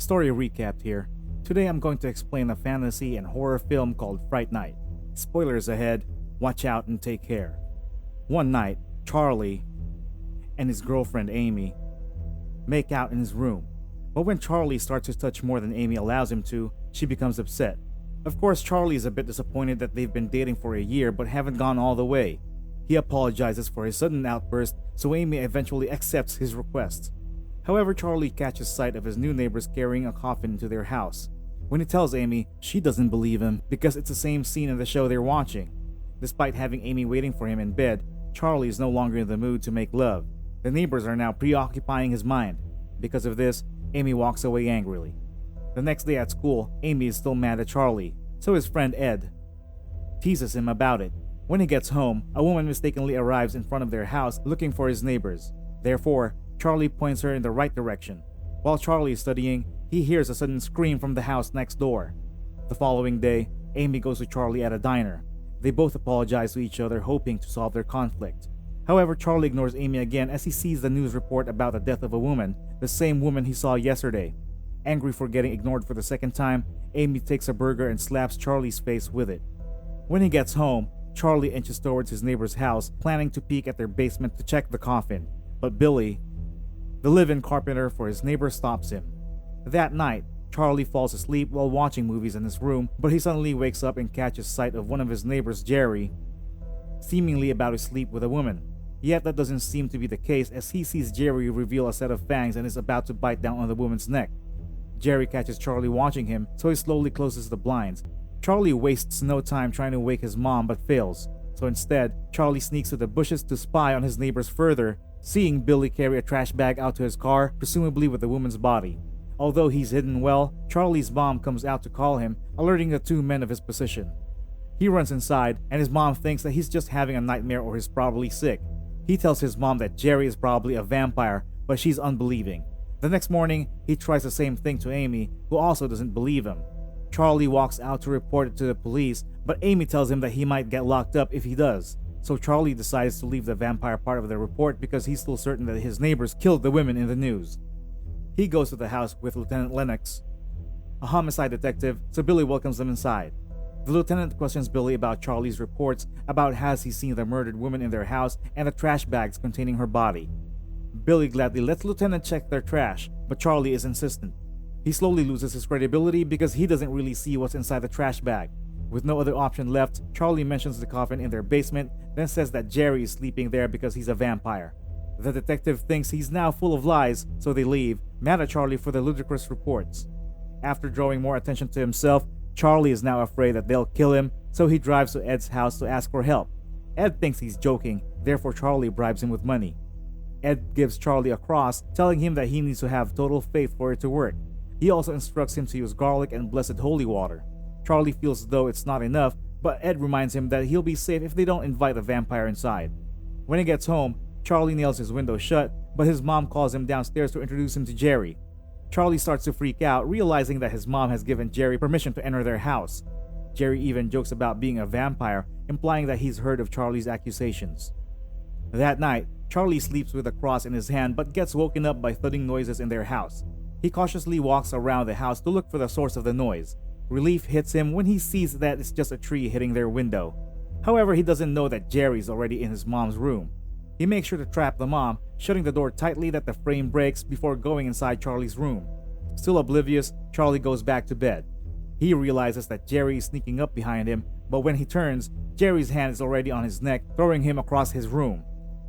Story recapped here. Today I'm going to explain a fantasy and horror film called Fright Night. Spoilers ahead, watch out and take care. One night, Charley and his girlfriend Amy make out in his room. But when Charley starts to touch more than Amy allows him to, she becomes upset. Of course, Charley is a bit disappointed that they've been dating for a year but haven't gone all the way. He apologizes for his sudden outburst, so Amy eventually accepts his request. However, Charley catches sight of his new neighbors carrying a coffin into their house. When he tells Amy, she doesn't believe him because it's the same scene in the show they're watching. Despite having Amy waiting for him in bed, Charley is no longer in the mood to make love. The neighbors are now preoccupying his mind. Because of this, Amy walks away angrily. The next day at school, Amy is still mad at Charley, so his friend Ed teases him about it. When he gets home, a woman mistakenly arrives in front of their house looking for his neighbors. Therefore, Charley points her in the right direction. While Charley is studying, he hears a sudden scream from the house next door. The following day, Amy goes to Charley at a diner. They both apologize to each other, hoping to solve their conflict. However, Charley ignores Amy again as he sees the news report about the death of a woman, the same woman he saw yesterday. Angry for getting ignored for the second time, Amy takes a burger and slaps Charley's face with it. When he gets home, Charley inches towards his neighbor's house, planning to peek at their basement to check the coffin. But Billy, the live-in carpenter for his neighbor, stops him. That night, Charley falls asleep while watching movies in his room, but he suddenly wakes up and catches sight of one of his neighbors, Jerry, seemingly about to sleep with a woman. Yet that doesn't seem to be the case as he sees Jerry reveal a set of fangs and is about to bite down on the woman's neck. Jerry catches Charley watching him, so he slowly closes the blinds. Charley wastes no time trying to wake his mom but fails. So instead, Charley sneaks to the bushes to spy on his neighbors further, seeing Billy carry a trash bag out to his car, presumably with the woman's body. Although he's hidden well, Charley's mom comes out to call him, alerting the two men of his position. He runs inside, and his mom thinks that he's just having a nightmare or he's probably sick. He tells his mom that Jerry is probably a vampire, but she's unbelieving. The next morning, he tries the same thing to Amy, who also doesn't believe him. Charley walks out to report it to the police, but Amy tells him that he might get locked up if he does. So Charley decides to leave the vampire part of the report because he's still certain that his neighbors killed the women in the news. He goes to the house with Lieutenant Lennox, a homicide detective, so Billy welcomes them inside. The lieutenant questions Billy about Charley's reports about has he seen the murdered woman in their house and the trash bags containing her body. Billy gladly lets Lieutenant check their trash, but Charley is insistent. He slowly loses his credibility because he doesn't really see what's inside the trash bag. With no other option left, Charley mentions the coffin in their basement, then says that Jerry is sleeping there because he's a vampire. The detective thinks he's now full of lies, so they leave, mad at Charley for the ludicrous reports. After drawing more attention to himself, Charley is now afraid that they'll kill him, so he drives to Ed's house to ask for help. Ed thinks he's joking, therefore Charley bribes him with money. Ed gives Charley a cross, telling him that he needs to have total faith for it to work. He also instructs him to use garlic and blessed holy water. Charley feels as though it's not enough, but Ed reminds him that he'll be safe if they don't invite the vampire inside. When he gets home, Charley nails his window shut, but his mom calls him downstairs to introduce him to Jerry. Charley starts to freak out, realizing that his mom has given Jerry permission to enter their house. Jerry even jokes about being a vampire, implying that he's heard of Charley's accusations. That night, Charley sleeps with a cross in his hand but gets woken up by thudding noises in their house. He cautiously walks around the house to look for the source of the noise. Relief hits him when he sees that it's just a tree hitting their window. However, he doesn't know that Jerry's already in his mom's room. He makes sure to trap the mom, shutting the door tightly that the frame breaks before going inside Charley's room. Still oblivious, Charley goes back to bed. He realizes that Jerry is sneaking up behind him, but when he turns, Jerry's hand is already on his neck, throwing him across his room.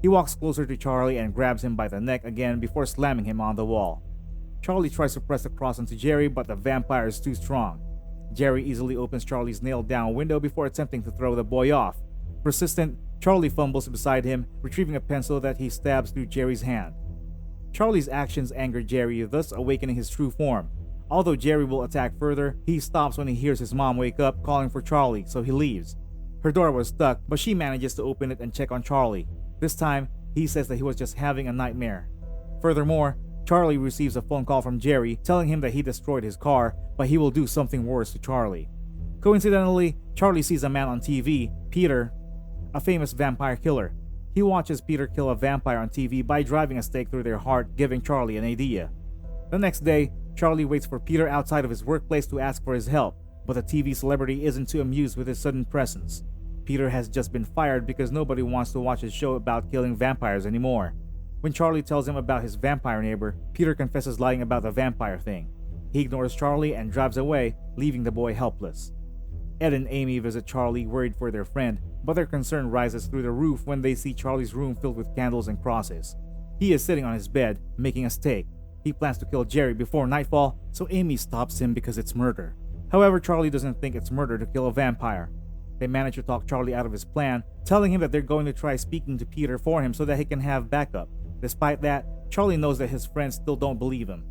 He walks closer to Charley and grabs him by the neck again before slamming him on the wall. Charley tries to press the cross onto Jerry, but the vampire is too strong. Jerry easily opens Charley's nailed-down window before attempting to throw the boy off. Persistent, Charley fumbles beside him, retrieving a pencil that he stabs through Jerry's hand. Charley's actions anger Jerry, thus awakening his true form. Although Jerry will attack further, he stops when he hears his mom wake up calling for Charley, so he leaves. Her door was stuck, but she manages to open it and check on Charley. This time, he says that he was just having a nightmare. Furthermore, Charley receives a phone call from Jerry telling him that he destroyed his car, but he will do something worse to Charley. Coincidentally, Charley sees a man on TV, Peter, a famous vampire killer. He watches Peter kill a vampire on TV by driving a stake through their heart, giving Charley an idea. The next day, Charley waits for Peter outside of his workplace to ask for his help, but the TV celebrity isn't too amused with his sudden presence. Peter has just been fired because nobody wants to watch his show about killing vampires anymore. When Charley tells him about his vampire neighbor, Peter confesses lying about the vampire thing. He ignores Charley and drives away, leaving the boy helpless. Ed and Amy visit Charley, worried for their friend, but their concern rises through the roof when they see Charley's room filled with candles and crosses. He is sitting on his bed, making a steak. He plans to kill Jerry before nightfall, so Amy stops him because it's murder. However, Charley doesn't think it's murder to kill a vampire. They manage to talk Charley out of his plan, telling him that they're going to try speaking to Peter for him so that he can have backup. Despite that, Charley knows that his friends still don't believe him.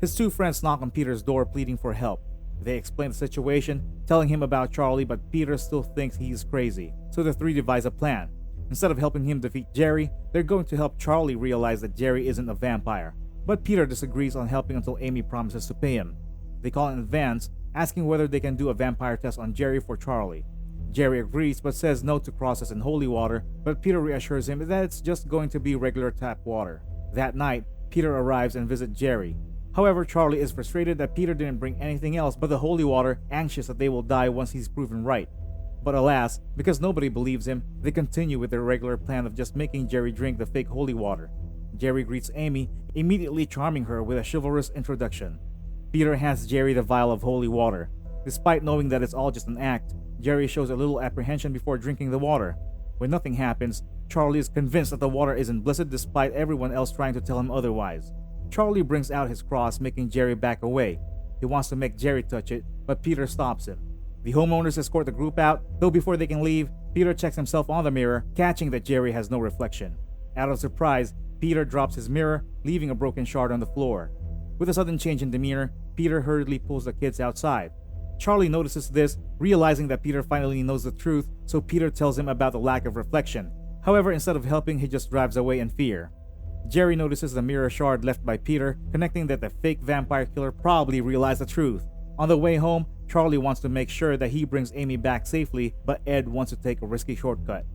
His two friends knock on Peter's door pleading for help. They explain the situation, telling him about Charley, but Peter still thinks he's crazy, so the three devise a plan. Instead of helping him defeat Jerry, they're going to help Charley realize that Jerry isn't a vampire. But Peter disagrees on helping until Amy promises to pay him. They call in advance, asking whether they can do a vampire test on Jerry for Charley. Jerry agrees but says no to crosses and holy water, but Peter reassures him that it's just going to be regular tap water. That night, Peter arrives and visits Jerry. However, Charley is frustrated that Peter didn't bring anything else but the holy water, anxious that they will die once he's proven right. But alas, because nobody believes him, they continue with their regular plan of just making Jerry drink the fake holy water. Jerry greets Amy, immediately charming her with a chivalrous introduction. Peter hands Jerry the vial of holy water. Despite knowing that it's all just an act, Jerry shows a little apprehension before drinking the water. When nothing happens, Charley is convinced that the water isn't blessed despite everyone else trying to tell him otherwise. Charley brings out his cross, making Jerry back away. He wants to make Jerry touch it, but Peter stops him. The homeowners escort the group out, though before they can leave, Peter checks himself on the mirror, catching that Jerry has no reflection. Out of surprise, Peter drops his mirror, leaving a broken shard on the floor. With a sudden change in demeanor, Peter hurriedly pulls the kids outside. Charley notices this, realizing that Peter finally knows the truth, so Peter tells him about the lack of reflection. However, instead of helping, he just drives away in fear. Jerry notices the mirror shard left by Peter, connecting that the fake vampire killer probably realized the truth. On the way home, Charley wants to make sure that he brings Amy back safely, but Ed wants to take a risky shortcut.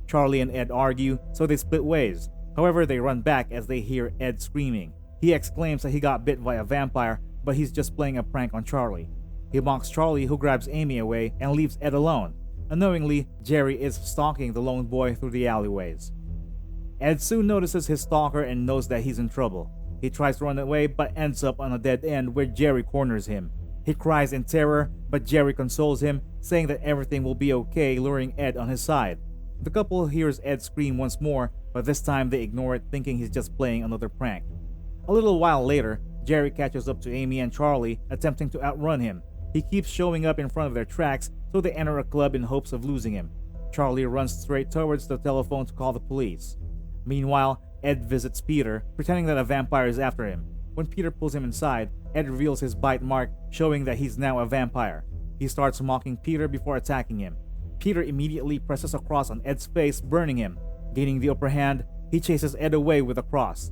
Charley and Ed argue, so they split ways. However, they run back as they hear Ed screaming. He exclaims that he got bit by a vampire, but he's just playing a prank on Charley. He mocks Charley, who grabs Amy away and leaves Ed alone. Unknowingly, Jerry is stalking the lone boy through the alleyways. Ed soon notices his stalker and knows that he's in trouble. He tries to run away but ends up on a dead end where Jerry corners him. He cries in terror, but Jerry consoles him, saying that everything will be okay, luring Ed on his side. The couple hears Ed scream once more, but this time they ignore it, thinking he's just playing another prank. A little while later, Jerry catches up to Amy and Charley, attempting to outrun him. He keeps showing up in front of their tracks, so they enter a club in hopes of losing him. Charley runs straight towards the telephone to call the police. Meanwhile, Ed visits Peter, pretending that a vampire is after him. When Peter pulls him inside, Ed reveals his bite mark, showing that he's now a vampire. He starts mocking Peter before attacking him. Peter immediately presses a cross on Ed's face, burning him. Gaining the upper hand, he chases Ed away with a cross.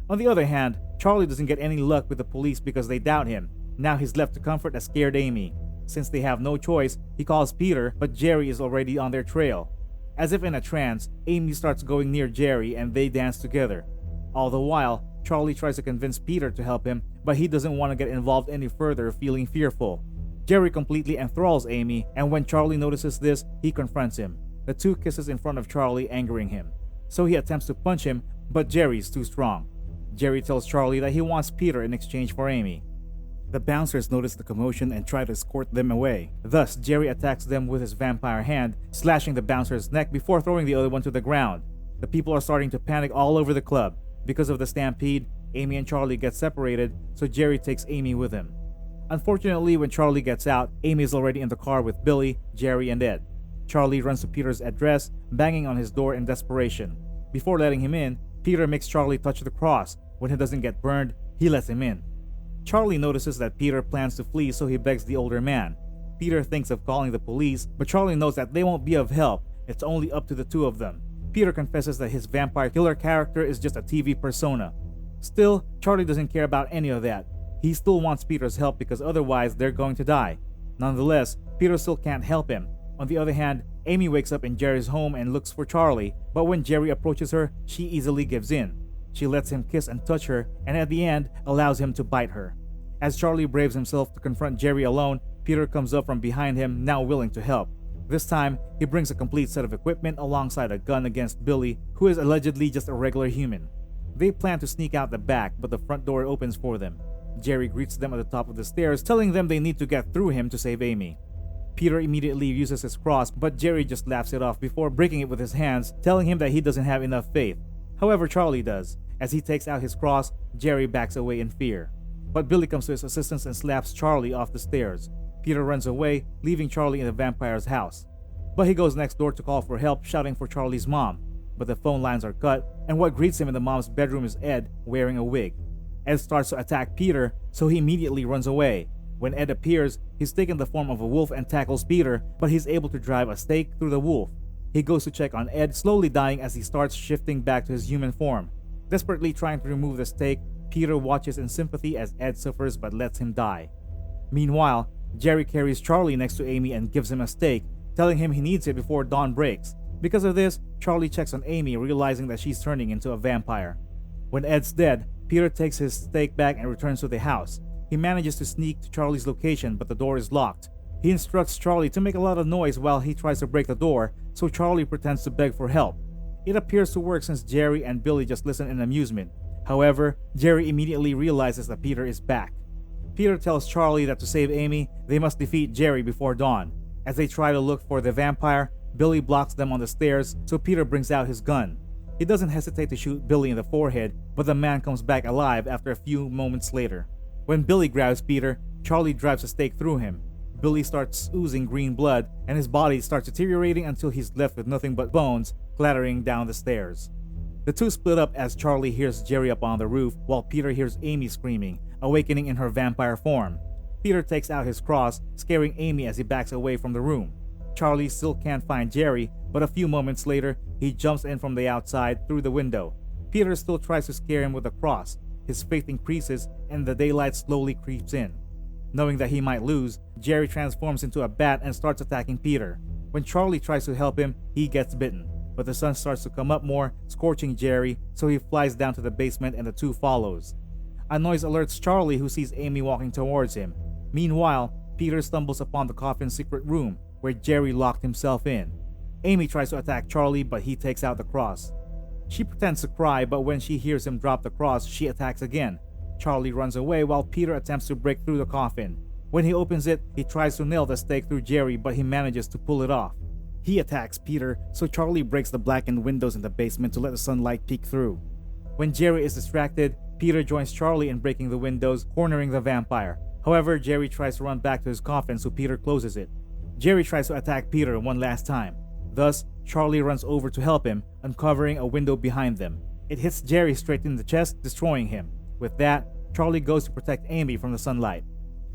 On the other hand, Charley doesn't get any luck with the police because they doubt him. Now he's left to comfort a scared Amy. Since they have no choice, he calls Peter, but Jerry is already on their trail. As if in a trance, Amy starts going near Jerry and they dance together. All the while, Charley tries to convince Peter to help him, but he doesn't want to get involved any further, feeling fearful. Jerry completely enthralls Amy, and when Charley notices this, he confronts him. The two kisses in front of Charley, angering him. So he attempts to punch him, but Jerry's too strong. Jerry tells Charley that he wants Peter in exchange for Amy. The bouncers notice the commotion and try to escort them away. Thus, Jerry attacks them with his vampire hand, slashing the bouncer's neck before throwing the other one to the ground. The people are starting to panic all over the club. Because of the stampede, Amy and Charley get separated, so Jerry takes Amy with him. Unfortunately, when Charley gets out, Amy is already in the car with Billy, Jerry, and Ed. Charley runs to Peter's address, banging on his door in desperation. Before letting him in, Peter makes Charley touch the cross. When he doesn't get burned, he lets him in. Charley notices that Peter plans to flee, so he begs the older man. Peter thinks of calling the police, but Charley knows that they won't be of help. It's only up to the two of them. Peter confesses that his vampire killer character is just a TV persona. Still, Charley doesn't care about any of that. He still wants Peter's help because otherwise they're going to die. Nonetheless, Peter still can't help him. On the other hand, Amy wakes up in Jerry's home and looks for Charley, but when Jerry approaches her, she easily gives in. She lets him kiss and touch her, and at the end, allows him to bite her. As Charley braves himself to confront Jerry alone, Peter comes up from behind him, now willing to help. This time, he brings a complete set of equipment alongside a gun against Billy, who is allegedly just a regular human. They plan to sneak out the back, but the front door opens for them. Jerry greets them at the top of the stairs, telling them they need to get through him to save Amy. Peter immediately uses his cross, but Jerry just laughs it off before breaking it with his hands, telling him that he doesn't have enough faith. However, Charley does. As he takes out his cross, Jerry backs away in fear. But Billy comes to his assistance and slaps Charley off the stairs. Peter runs away, leaving Charley in the vampire's house. But he goes next door to call for help, shouting for Charley's mom. But the phone lines are cut, and what greets him in the mom's bedroom is Ed, wearing a wig. Ed starts to attack Peter, so he immediately runs away. When Ed appears, he's taken the form of a wolf and tackles Peter, but he's able to drive a stake through the wolf. He goes to check on Ed, slowly dying as he starts shifting back to his human form. Desperately trying to remove the stake, Peter watches in sympathy as Ed suffers but lets him die. Meanwhile, Jerry carries Charley next to Amy and gives him a stake, telling him he needs it before dawn breaks. Because of this, Charley checks on Amy, realizing that she's turning into a vampire. When Ed's dead, Peter takes his stake back and returns to the house. He manages to sneak to Charley's location, but the door is locked. He instructs Charley to make a lot of noise while he tries to break the door, so Charley pretends to beg for help. It appears to work since Jerry and Billy just listen in amusement. However, Jerry immediately realizes that Peter is back. Peter tells Charley that to save Amy, they must defeat Jerry before dawn. As they try to look for the vampire, Billy blocks them on the stairs, so Peter brings out his gun. He doesn't hesitate to shoot Billy in the forehead, but the man comes back alive after a few moments later. When Billy grabs Peter, Charley drives a stake through him. Billy starts oozing green blood, and his body starts deteriorating until he's left with nothing but bones clattering down the stairs. The two split up as Charley hears Jerry up on the roof, while Peter hears Amy screaming, awakening in her vampire form. Peter takes out his cross, scaring Amy as he backs away from the room. Charley still can't find Jerry, but a few moments later, he jumps in from the outside through the window. Peter still tries to scare him with the cross. His faith increases, and the daylight slowly creeps in. Knowing that he might lose, Jerry transforms into a bat and starts attacking Peter. When Charley tries to help him, he gets bitten. But the sun starts to come up more, scorching Jerry, so he flies down to the basement and the two follows. A noise alerts Charley, who sees Amy walking towards him. Meanwhile, Peter stumbles upon the coffin's secret room, where Jerry locked himself in. Amy tries to attack Charley, but he takes out the cross. She pretends to cry, but when she hears him drop the cross, she attacks again. Charley runs away while Peter attempts to break through the coffin. When he opens it, he tries to nail the stake through Jerry, but he manages to pull it off. He attacks Peter, so Charley breaks the blackened windows in the basement to let the sunlight peek through. When Jerry is distracted, Peter joins Charley in breaking the windows, cornering the vampire. However, Jerry tries to run back to his coffin, so Peter closes it. Jerry tries to attack Peter one last time. Thus, Charley runs over to help him, uncovering a window behind them. It hits Jerry straight in the chest, destroying him. With that, Charley goes to protect Amy from the sunlight.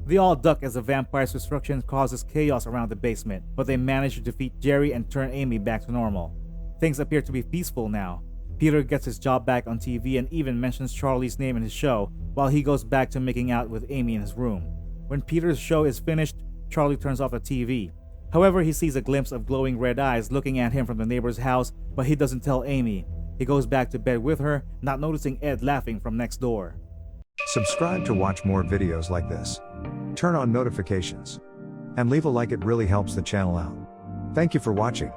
They all duck as the vampire's destruction causes chaos around the basement, but they manage to defeat Jerry and turn Amy back to normal. Things appear to be peaceful now. Peter gets his job back on TV and even mentions Charley's name in his show, while he goes back to making out with Amy in his room. When Peter's show is finished, Charley turns off the TV. However, he sees a glimpse of glowing red eyes looking at him from the neighbor's house, but he doesn't tell Amy. He goes back to bed with her, not noticing Ed laughing from next door. Subscribe to watch more videos like this. Turn on notifications. And leave a like, it really helps the channel out. Thank you for watching.